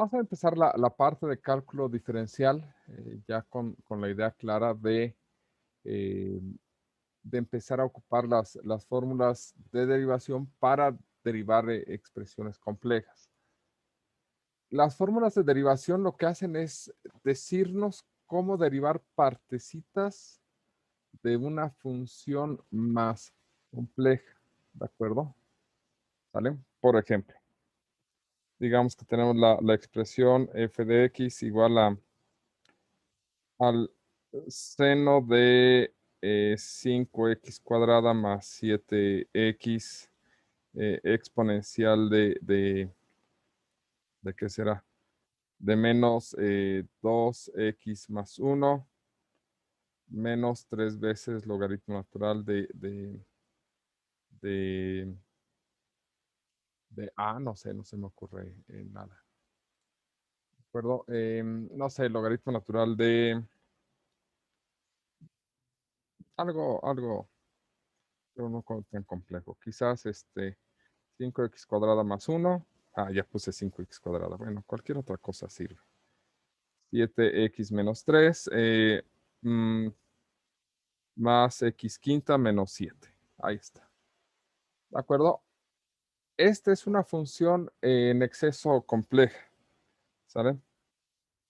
Vamos a empezar la parte de cálculo diferencial, ya con la idea clara eh, de empezar a ocupar las fórmulas de derivación para derivar expresiones complejas. Las fórmulas de derivación lo que hacen es decirnos cómo derivar partecitas de una función más compleja, ¿de acuerdo? ¿Vale? Por ejemplo, digamos que tenemos la expresión f de x igual al seno de 5x cuadrada más 7x exponencial ¿de qué será? De menos 2x más 1 menos 3 veces logaritmo natural de, no sé, no se me ocurre nada. ¿De acuerdo? No sé, logaritmo natural de algo, pero no tan complejo. Quizás 5x cuadrada más 1. Ya puse 5x cuadrada. Bueno, cualquier otra cosa sirve. 7x menos 3 mm, más x quinta menos 7. Ahí está. ¿De acuerdo? Esta es una función en exceso compleja. ¿Sale?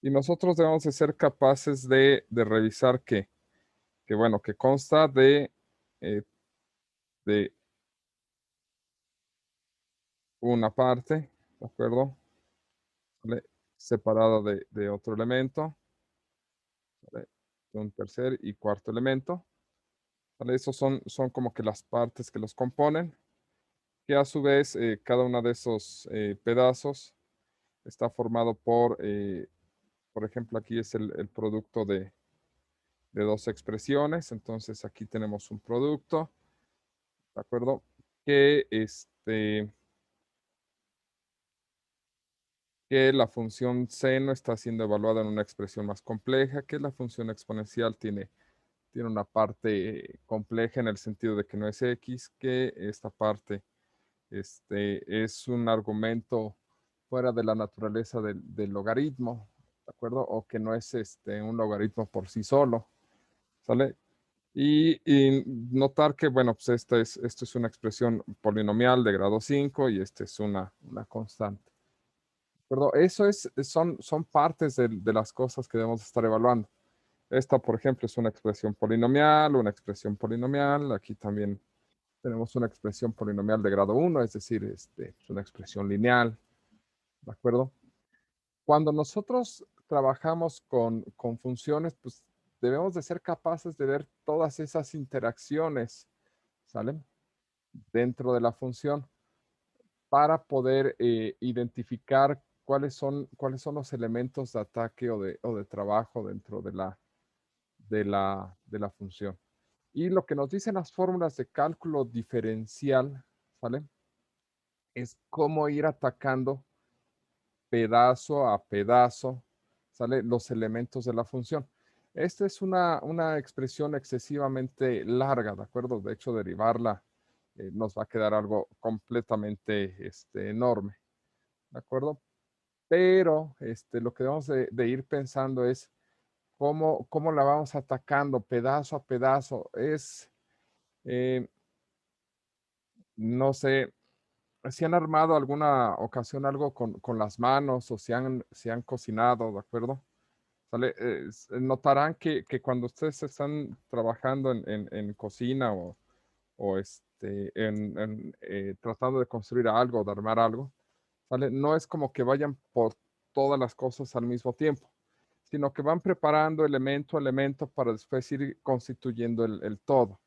Y nosotros debemos de ser capaces de revisar que, bueno, que consta eh, de una parte, ¿de acuerdo? ¿Vale? Separada de otro elemento, ¿vale? De un tercer y cuarto elemento, ¿vale? Esos son como que las partes que los componen, que a su vez cada uno de esos pedazos está formado por ejemplo, aquí es el producto de dos expresiones, entonces aquí tenemos un producto, ¿de acuerdo? Que la función seno está siendo evaluada en una expresión más compleja, que la función exponencial tiene una parte compleja en el sentido de que no es x, que esta parte es un argumento fuera de la naturaleza del logaritmo, ¿de acuerdo? O que no es un logaritmo por sí solo, ¿sale? Y notar que, bueno, pues esto es una expresión polinomial de grado 5 y esta es una constante. ¿De acuerdo? Son partes de las cosas que debemos estar evaluando. Esta, por ejemplo, es una expresión polinomial, una expresión polinomial. Aquí también tenemos una expresión polinomial de grado 1, es decir, es una expresión lineal, ¿de acuerdo? Cuando nosotros trabajamos con funciones, pues debemos de ser capaces de ver todas esas interacciones, ¿sale? Dentro de la función para poder identificar cuáles son los elementos de ataque o de trabajo dentro de la función. Y lo que nos dicen las fórmulas de cálculo diferencial, ¿sale? Es cómo ir atacando pedazo a pedazo, ¿sale? Los elementos de la función. Esta es una expresión excesivamente larga, ¿de acuerdo? De hecho, derivarla nos va a quedar algo completamente enorme, ¿de acuerdo? Pero lo que debemos de ir pensando es cómo la vamos atacando pedazo a pedazo. Eh, no sé, si han armado alguna ocasión algo con las manos o si han cocinado, ¿de acuerdo? ¿Sale? Notarán que cuando ustedes están trabajando en cocina o tratando de construir algo, de armar algo, ¿vale? No es como que vayan por todas las cosas al mismo tiempo, sino que van preparando elemento a elemento para después ir constituyendo el todo.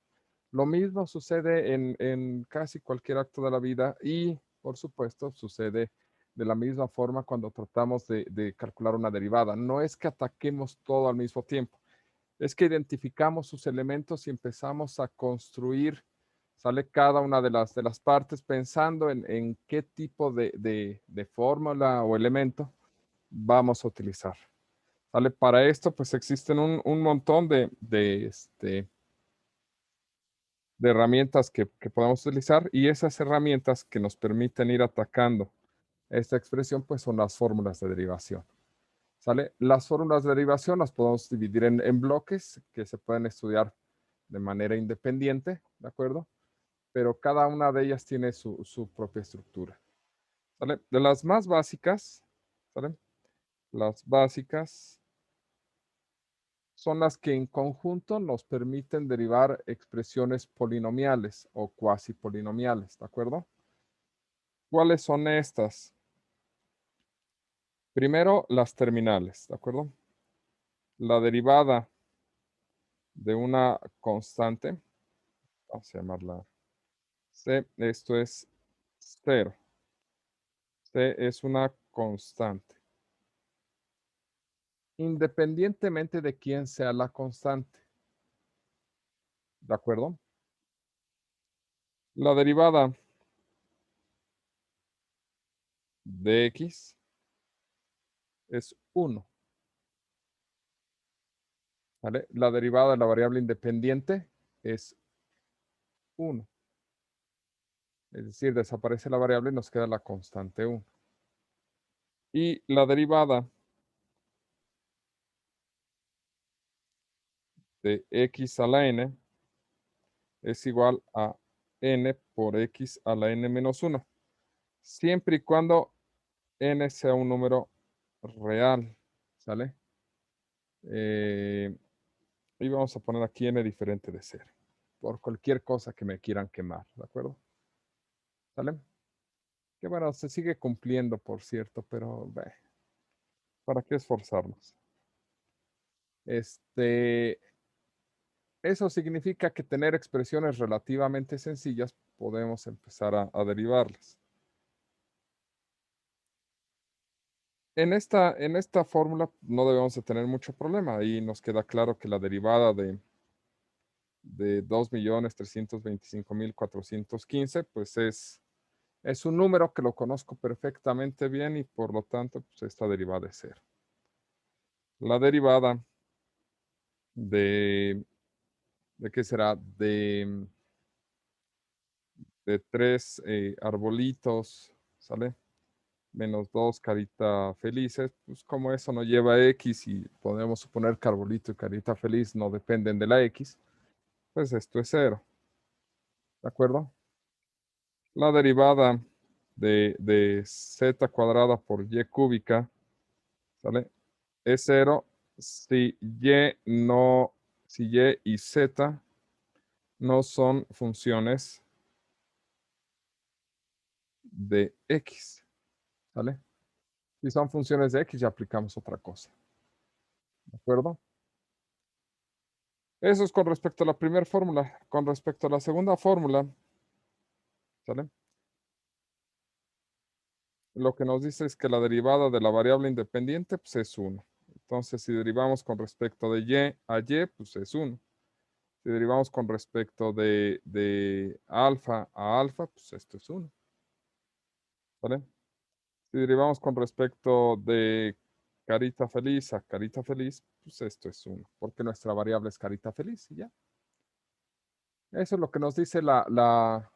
Lo mismo sucede en casi cualquier acto de la vida y, por supuesto, sucede de la misma forma cuando tratamos de calcular una derivada. No es que ataquemos todo al mismo tiempo, es que identificamos sus elementos y empezamos a construir, sale cada una de las partes pensando en qué tipo de fórmula o elemento vamos a utilizar. ¿Sale? Para esto, pues existen un montón de herramientas que podemos utilizar y esas herramientas que nos permiten ir atacando esta expresión pues son las fórmulas de derivación. ¿Sale? Las fórmulas de derivación las podemos dividir en bloques que se pueden estudiar de manera independiente, ¿de acuerdo? Pero cada una de ellas tiene su propia estructura. ¿Sale? De las más básicas, ¿sale? Las básicas son las que en conjunto nos permiten derivar expresiones polinomiales o cuasi polinomiales, ¿de acuerdo? ¿Cuáles son estas? Primero, las terminales, ¿de acuerdo? La derivada de una constante, vamos a llamarla C, esto es 0. C es una constante. Independientemente de quién sea la constante, ¿de acuerdo? La derivada de X es 1. ¿Vale? La derivada de la variable independiente es 1. Es decir, desaparece la variable y nos queda la constante 1. Y la derivada de x a la n es igual a n por x a la n menos 1. Siempre y cuando n sea un número real, ¿sale? Y vamos a poner aquí n diferente de 0. Por cualquier cosa que me quieran quemar, ¿de acuerdo? ¿Sale? Que bueno, se sigue cumpliendo, por cierto, pero ¿para qué esforzarnos? Eso significa que tener expresiones relativamente sencillas podemos empezar a derivarlas. En esta fórmula no debemos de tener mucho problema. Ahí nos queda claro que la derivada de 2.325.415 pues es un número que lo conozco perfectamente bien y por lo tanto pues esta derivada es 0. La derivada ¿de qué será? De 3 arbolitos, ¿sale? Menos 2 carita felices, pues como eso no lleva X y podemos suponer que arbolito y carita feliz no dependen de la X, pues esto es 0, ¿de acuerdo? La derivada de z cuadrada por y cúbica, ¿sale? Es 0 si si y y z no son funciones de x, ¿sale? Si son funciones de x, ya aplicamos otra cosa, ¿de acuerdo? Eso es con respecto a la primera fórmula. Con respecto a la segunda fórmula, ¿sale? Lo que nos dice es que la derivada de la variable independiente pues, es 1. Entonces, si derivamos con respecto de y a y, pues es 1. Si derivamos con respecto de alfa a alfa, pues esto es 1. ¿Vale? Si derivamos con respecto de carita feliz a carita feliz, pues esto es 1, porque nuestra variable es carita feliz y ya. Eso es lo que nos dice la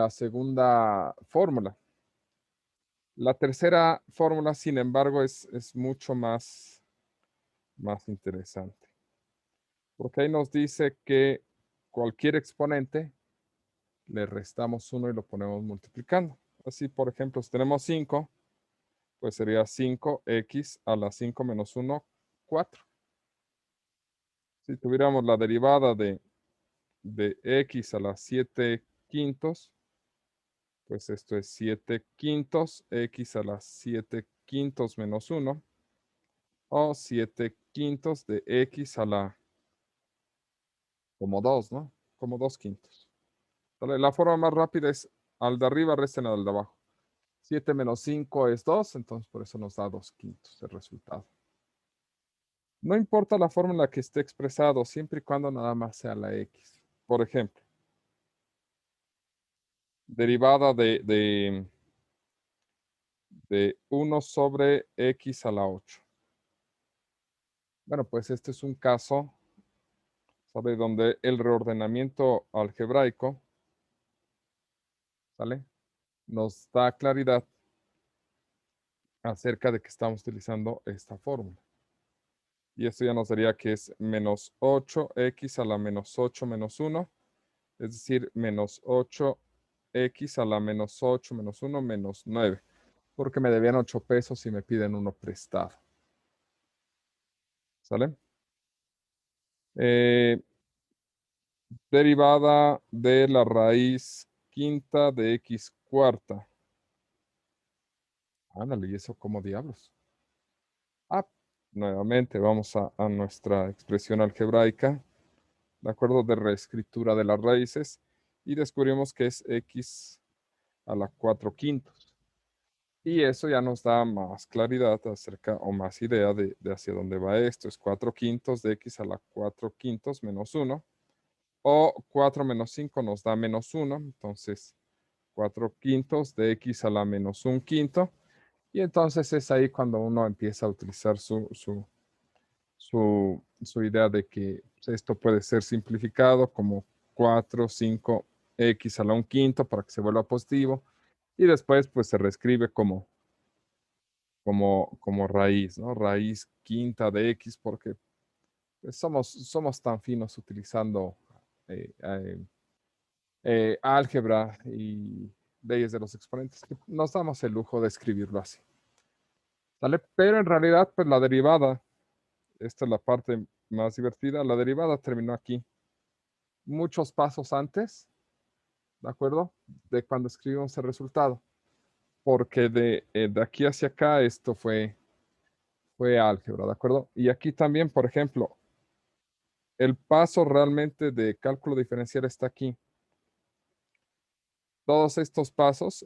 segunda fórmula. La tercera fórmula, sin embargo, es mucho más interesante, porque ahí nos dice que cualquier exponente le restamos 1 y lo ponemos multiplicando. Así, por ejemplo, si tenemos 5, pues sería 5x a la 5 menos 1, 4. Si tuviéramos la derivada de x a la 7 quintos, pues esto es 7 quintos, x a la 7 quintos menos 1, o 7 quintos de x a la, como 2, ¿no? Como 2 quintos. ¿Vale? La forma más rápida es al de arriba resten al de abajo. 7 menos 5 es 2, entonces por eso nos da 2 quintos el resultado. No importa la fórmula que esté expresado, siempre y cuando nada más sea la x. Por ejemplo, derivada de 1 sobre x a la 8. Bueno, pues este es un caso, ¿sabe? Donde el reordenamiento algebraico, ¿sale? Nos da claridad acerca de que estamos utilizando esta fórmula. Y esto ya nos daría que es menos 8x a la menos 8 menos 1, es decir, menos 8x a la menos 8 menos 1 menos 9, porque me debían 8 pesos y me piden uno prestado. ¿Sale? Derivada de la raíz quinta de x cuarta. Ándale, ¿y eso cómo diablos? Ah, nuevamente vamos a nuestra expresión algebraica, ¿de acuerdo? De reescritura de las raíces, y descubrimos que es x a la 4 quintos. Y eso ya nos da más claridad acerca o más idea de hacia dónde va esto. Es 4 quintos de x a la 4 quintos menos 1. O 4 menos 5 nos da menos 1. Entonces, 4 quintos de x a la menos 1 quinto. Y entonces es ahí cuando uno empieza a utilizar su idea de que esto puede ser simplificado como 4, 5, x a la 1 quinto para que se vuelva positivo. Y después pues se reescribe como raíz, ¿no? Raíz quinta de x porque pues, somos tan finos utilizando eh, eh, álgebra y leyes de los exponentes que nos damos el lujo de escribirlo así. ¿Vale? Pero en realidad, pues la derivada, esta es la parte más divertida, la derivada terminó aquí, muchos pasos antes, ¿de acuerdo? De cuando escribimos el resultado, porque de aquí hacia acá esto fue álgebra, ¿de acuerdo? Y aquí también, por ejemplo, el paso realmente de cálculo diferencial está aquí. Todos estos pasos,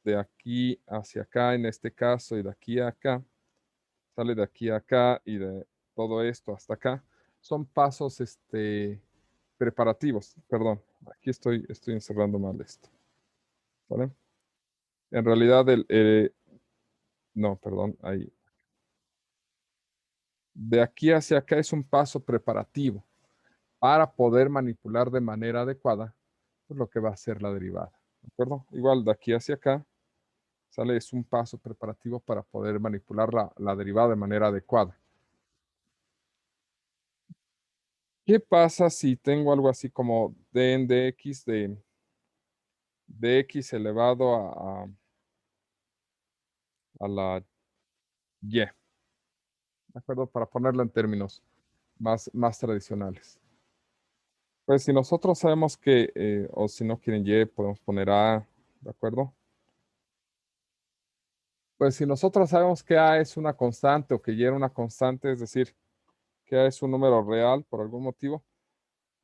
de aquí hacia acá en este caso y de aquí a acá, sale de aquí a acá y de todo esto hasta acá, son pasos preparativos. Perdón, aquí estoy encerrando mal esto. ¿Vale? En realidad, no, perdón, ahí. De aquí hacia acá es un paso preparativo para poder manipular de manera adecuada pues, lo que va a ser la derivada. ¿De acuerdo? Igual de aquí hacia acá, sale, es un paso preparativo para poder manipular la derivada de manera adecuada. ¿Qué pasa si tengo algo así como dn de x de x elevado a la y? ¿De acuerdo? Para ponerlo en términos más tradicionales. Pues si nosotros sabemos que, o si no quieren y, podemos poner a, ¿de acuerdo? Pues si nosotros sabemos que a es una constante o que y era una constante, es decir, que a es un número real por algún motivo,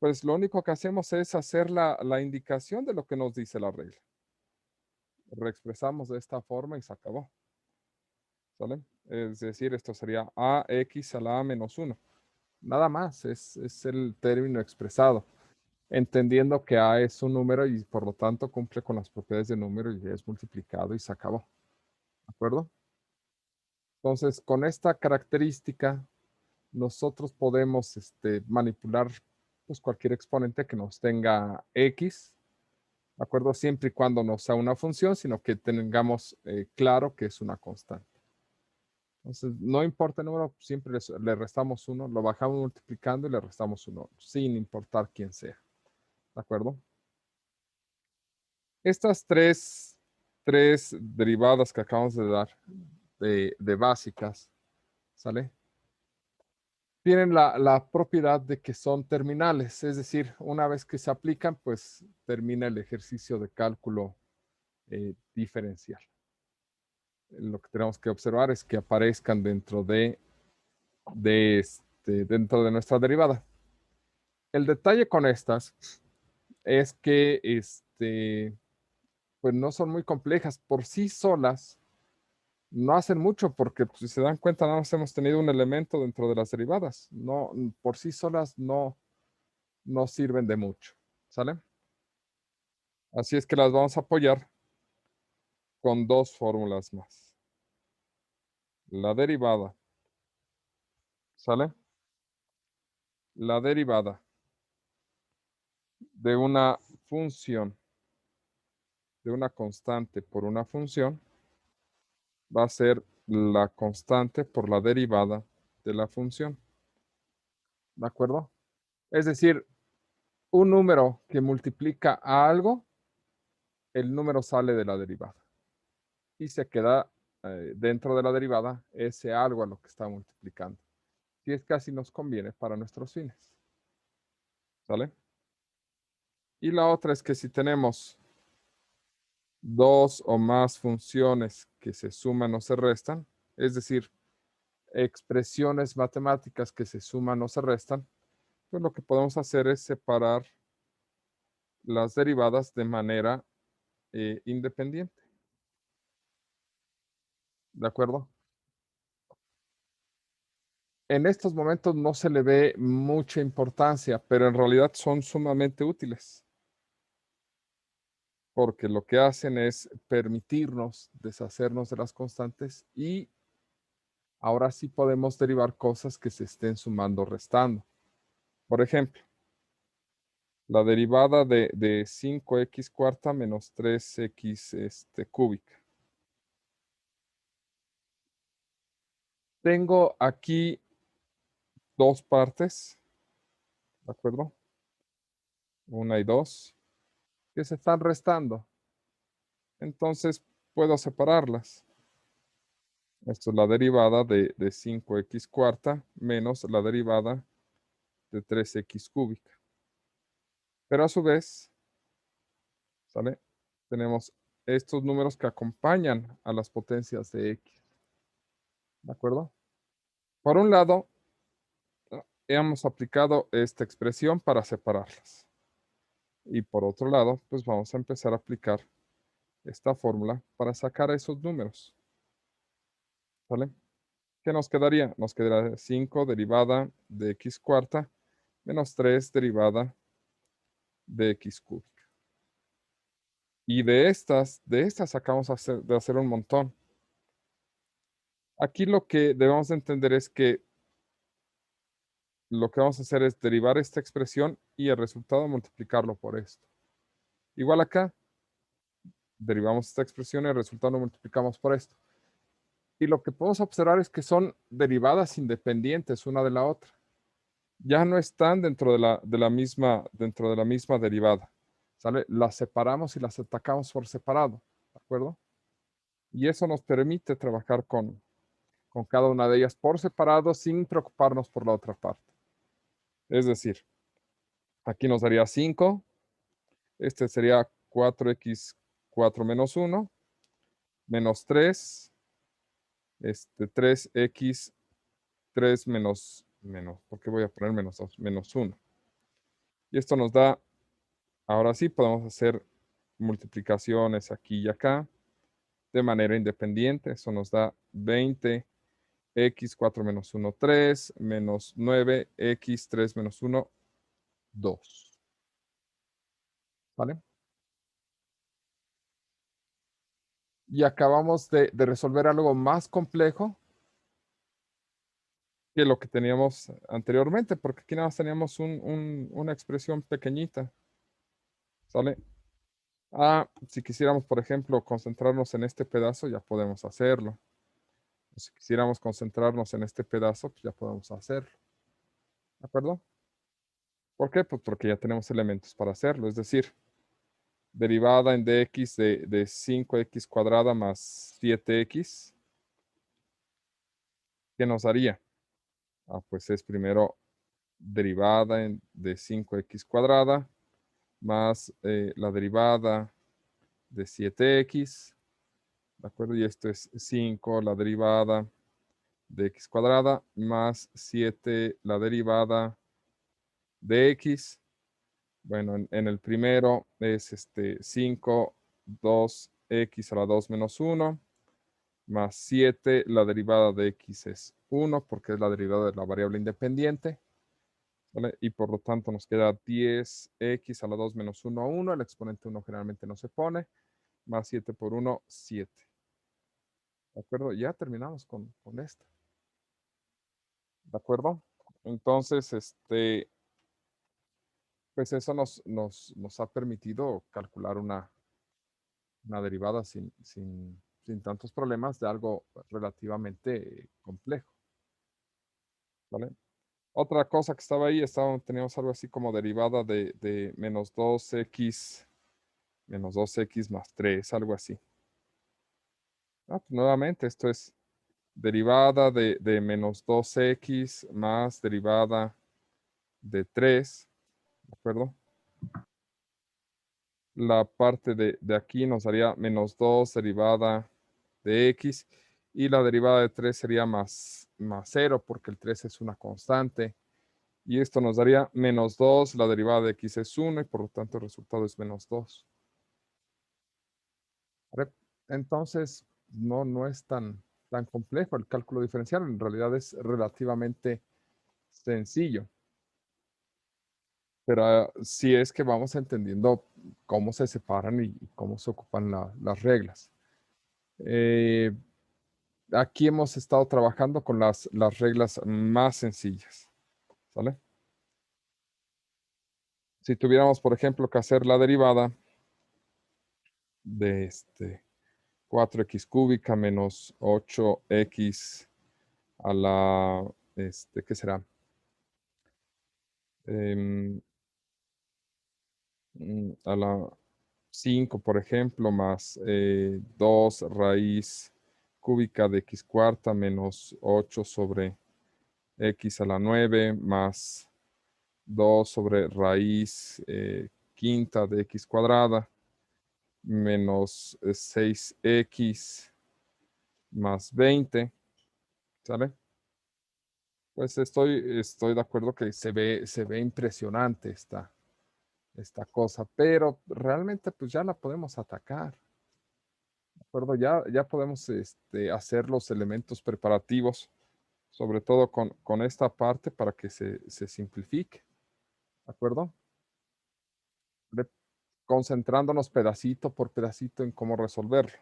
pues lo único que hacemos es hacer la indicación de lo que nos dice la regla. Reexpresamos de esta forma y se acabó. ¿Sale? Es decir, esto sería ax a la a menos 1. Nada más, es el término expresado, entendiendo que a es un número y por lo tanto cumple con las propiedades de número y es multiplicado y se acabó. ¿De acuerdo? Entonces, con esta característica, nosotros podemos manipular pues, cualquier exponente que nos tenga x, ¿de acuerdo? Siempre y cuando no sea una función, sino que tengamos claro que es una constante. Entonces, no importa el número, siempre le restamos 1, lo bajamos multiplicando y le restamos 1, sin importar quién sea. ¿De acuerdo? Estas tres derivadas que acabamos de dar de básicas, ¿sale? Tienen la propiedad de que son terminales, es decir, una vez que se aplican, pues termina el ejercicio de cálculo diferencial. Lo que tenemos que observar es que aparezcan dentro dentro de nuestra derivada. El detalle con estas es que pues no son muy complejas por sí solas, no hacen mucho porque pues, si se dan cuenta nada más hemos tenido un elemento dentro de las derivadas, no por sí solas no sirven de mucho, ¿sale? Así es que las vamos a apoyar con dos fórmulas más. La derivada, ¿sale? La derivada de una función, de una constante por una función, va a ser la constante por la derivada de la función, ¿de acuerdo? Es decir, un número que multiplica a algo, el número sale de la derivada y se queda dentro de la derivada ese algo a lo que está multiplicando. Si es que así nos conviene para nuestros fines, ¿sale? Y la otra es que si tenemos dos o más funciones que se suman o se restan, es decir, expresiones matemáticas que se suman o se restan, pues lo que podemos hacer es separar las derivadas de manera independiente, ¿de acuerdo? En estos momentos no se le ve mucha importancia, pero en realidad son sumamente útiles, porque lo que hacen es permitirnos deshacernos de las constantes y ahora sí podemos derivar cosas que se estén sumando o restando. Por ejemplo, la derivada de 5x cuarta menos 3x cúbica. Tengo aquí dos partes, ¿de acuerdo? Una y dos, que se están restando. Entonces puedo separarlas. Esto es la derivada de 5x cuarta menos la derivada de 3x cúbica. Pero a su vez, ¿sale? Tenemos estos números que acompañan a las potencias de x, ¿de acuerdo? Por un lado, hemos aplicado esta expresión para separarlas. Y por otro lado, pues vamos a empezar a aplicar esta fórmula para sacar esos números, ¿vale? ¿Qué nos quedaría? Nos quedaría 5 derivada de x cuarta menos 3 derivada de x cúbica. Y de estas acabamos de hacer un montón. Aquí lo que debemos de entender es que lo que vamos a hacer es derivar esta expresión y el resultado multiplicarlo por esto. Igual acá, derivamos esta expresión y el resultado lo multiplicamos por esto. Y lo que podemos observar es que son derivadas independientes una de la otra. Ya no están dentro de la misma derivada. ¿Sale? Las separamos y las atacamos por separado. ¿De acuerdo? Y eso nos permite trabajar con cada una de ellas por separado sin preocuparnos por la otra parte. Es decir, aquí nos daría 5. Este sería 4x4 menos 1 menos 3. 3x3 menos, ¿por qué voy a poner menos 2? Menos 1. Y esto nos da, ahora sí podemos hacer multiplicaciones aquí y acá de manera independiente. Eso nos da 20x4 menos 1, 3, menos 9x3 menos 1, 2. ¿Vale? Y acabamos de resolver algo más complejo que lo que teníamos anteriormente, porque aquí nada más teníamos una expresión pequeñita, ¿sale? Si quisiéramos, por ejemplo, concentrarnos en este pedazo, ya podemos hacerlo. Si quisiéramos concentrarnos en este pedazo, pues ya podemos hacerlo, ¿de acuerdo? ¿Por qué? Pues porque ya tenemos elementos para hacerlo, es decir, derivada en dx de 5x cuadrada más 7x, ¿qué nos daría? Pues es primero derivada de 5x cuadrada más la derivada de 7x, ¿de acuerdo? Y esto es 5, la derivada de x cuadrada, más 7, la derivada de x. Bueno, en el primero es 5, 2x a la 2 menos 1, más 7, la derivada de x es 1, porque es la derivada de la variable independiente. ¿Vale? Y por lo tanto nos queda 10x a la 2 menos 1, 1. El exponente 1 generalmente no se pone. Más 7 por 1, 7. ¿De acuerdo? Ya terminamos con esto. ¿De acuerdo? Entonces, pues eso nos ha permitido calcular una derivada sin sin tantos problemas de algo relativamente complejo, ¿vale? Otra cosa que estaba ahí, teníamos algo así como derivada de menos dos x más 3, algo así. Pues nuevamente, esto es derivada de menos 2x más derivada de 3, ¿de acuerdo? La parte de aquí nos daría -2 derivada de x, y la derivada de 3 sería más 0, porque el 3 es una constante. Y esto nos daría -2, la derivada de x es 1, y por lo tanto el resultado es -2. Entonces, no es tan complejo el cálculo diferencial, en realidad es relativamente sencillo. Pero sí es que vamos entendiendo cómo se separan y cómo se ocupan las reglas. Eh, Aquí hemos estado trabajando con las reglas más sencillas, ¿sale? Si tuviéramos, por ejemplo, que hacer la derivada de 4x cúbica menos 8x a la, ¿qué será? Em, a la 5, por ejemplo, más 2 raíz cúbica de x cuarta menos 8 sobre x a la 9 más 2 sobre raíz quinta de x cuadrada menos 6x más 20, ¿sale? Pues estoy de acuerdo que se ve impresionante esta cosa, pero realmente pues ya la podemos atacar, ¿de acuerdo? Ya podemos hacer los elementos preparativos, sobre todo con esta parte para que se simplifique, ¿de acuerdo? De- Concentrándonos pedacito por pedacito en cómo resolverlo.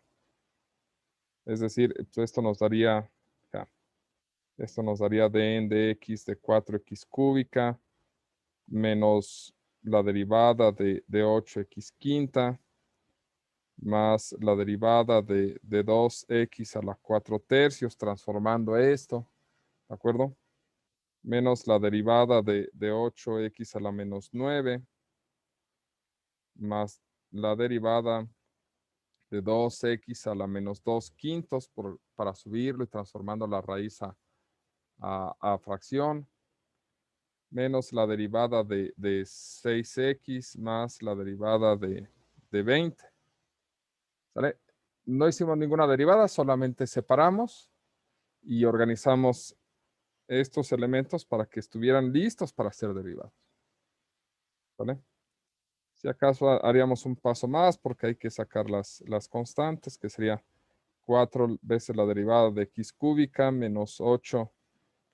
Es decir, pues, ya, esto nos daría dn de x de 4x cúbica menos la derivada de 8x quinta más la derivada de 2x a la 4 tercios, transformando esto, ¿de acuerdo? Menos la derivada de 8x a la menos 9 más la derivada de 2x a la menos 2 quintos para subirlo y transformando la raíz a fracción, menos la derivada de 6x más la derivada de 20. ¿Sale? No hicimos ninguna derivada, solamente separamos y organizamos estos elementos para que estuvieran listos para ser derivados. ¿Vale? Si acaso haríamos un paso más porque hay que sacar las constantes, que sería 4 veces la derivada de x cúbica menos 8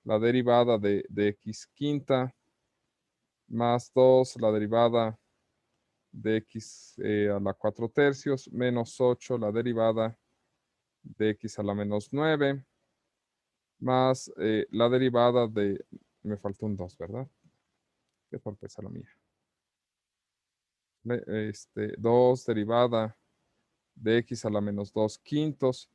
la derivada de x quinta más 2 la derivada de x a la 4 tercios menos 8 la derivada de x a la menos 9 más la derivada me faltó un 2, ¿verdad? Qué torpeza la mía. 2 derivada de x a la menos 2 quintos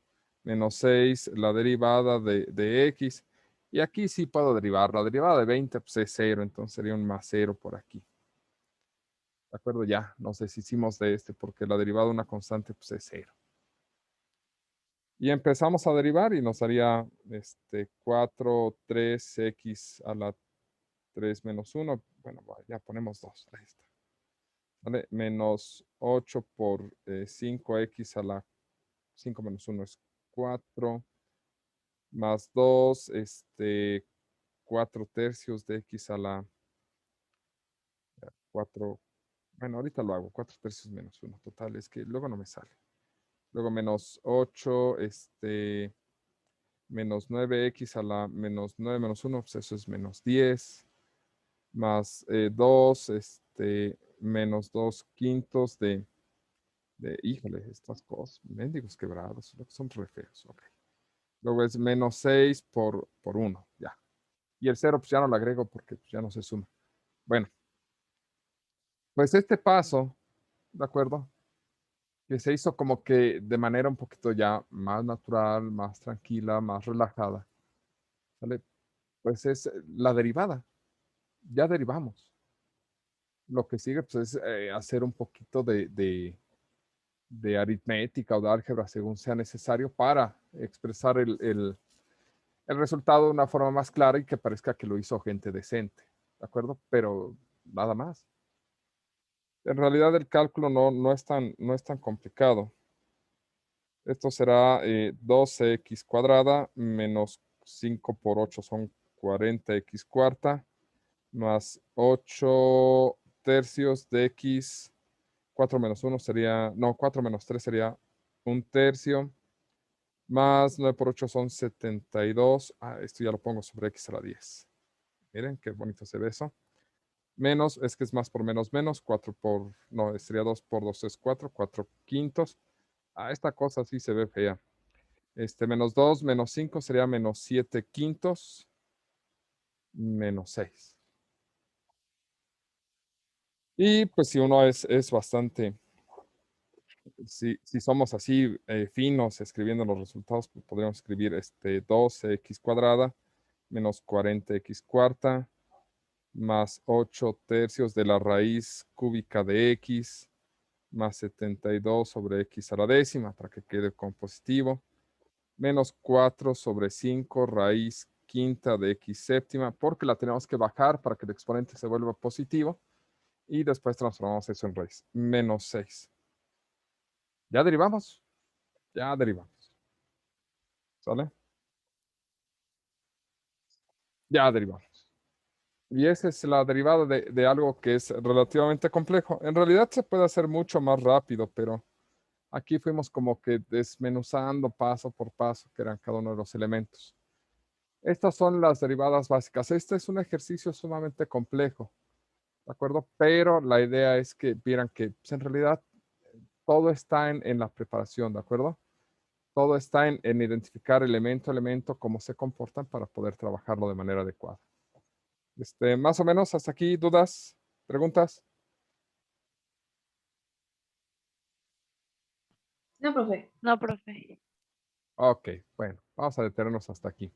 menos 6 la derivada de x. Y aquí sí puedo derivar. La derivada de 20 pues es 0, entonces sería un más 0 por aquí. ¿De acuerdo? Ya nos deshicimos de porque la derivada de una constante pues es 0. Y empezamos a derivar y nos daría 4, 3x a la 3 menos 1. Bueno, ya ponemos 2. Ahí está. ¿Vale? Menos 8 por 5x a la 5 menos 1 es 4. Más 2, 4 tercios de x a la 4. Bueno, ahorita lo hago. 4 tercios menos 1. Total, es que luego no me sale. Luego menos 8, menos 9x a la menos 9 menos 1, pues eso es menos 10. Más 2, menos 2 quintos híjole, estas cosas, mendigos quebrados, son re feos. Ok. Luego es menos 6 por 1, ya. Y el 0, pues ya no lo agrego porque pues, ya no se suma. Bueno, pues este paso, ¿de acuerdo? que se hizo como que de manera un poquito ya más natural, más tranquila, más relajada, ¿sale? Pues es la derivada, ya derivamos. Lo que sigue pues, es hacer un poquito de aritmética o de álgebra según sea necesario para expresar el resultado de una forma más clara y que parezca que lo hizo gente decente, ¿de acuerdo? Pero nada más. En realidad el cálculo no es tan complicado. Esto será 12x cuadrada menos 5 por 8 son 40x cuarta más 8 tercios de x. 4 menos uno sería, no, 4 menos 3 sería un tercio, más 9 por 8 son 72. Ah, esto ya lo pongo sobre x a la 10. Miren qué bonito se ve eso. Menos, es que es más por menos menos, 4 por, no, sería 2 por 2 es 4, 4 quintos. Ah, esta cosa sí se ve fea. Menos 2 menos 5 sería menos 7 quintos, menos 6. Y pues si uno es bastante, si somos así finos escribiendo los resultados, pues podríamos escribir 12x cuadrada menos 40x cuarta más 8 tercios de la raíz cúbica de x más 72 sobre x a la décima para que quede con positivo menos 4 sobre 5 raíz quinta de x séptima porque la tenemos que bajar para que el exponente se vuelva positivo y después transformamos eso en raíz menos 6. Ya derivamos. Ya derivamos. ¿Sale? Ya derivamos. Y esa es la derivada de algo que es relativamente complejo. En realidad se puede hacer mucho más rápido, pero aquí fuimos como que desmenuzando paso por paso que eran cada uno de los elementos. Estas son las derivadas básicas. Este es un ejercicio sumamente complejo, ¿de acuerdo? Pero la idea es que vieran que pues, en realidad todo está en la preparación, ¿de acuerdo? Todo está en identificar elemento a elemento, cómo se comportan para poder trabajarlo de manera adecuada. Más o menos hasta aquí, dudas, preguntas. No, profe. No, profe. Ok, bueno, vamos a detenernos hasta aquí.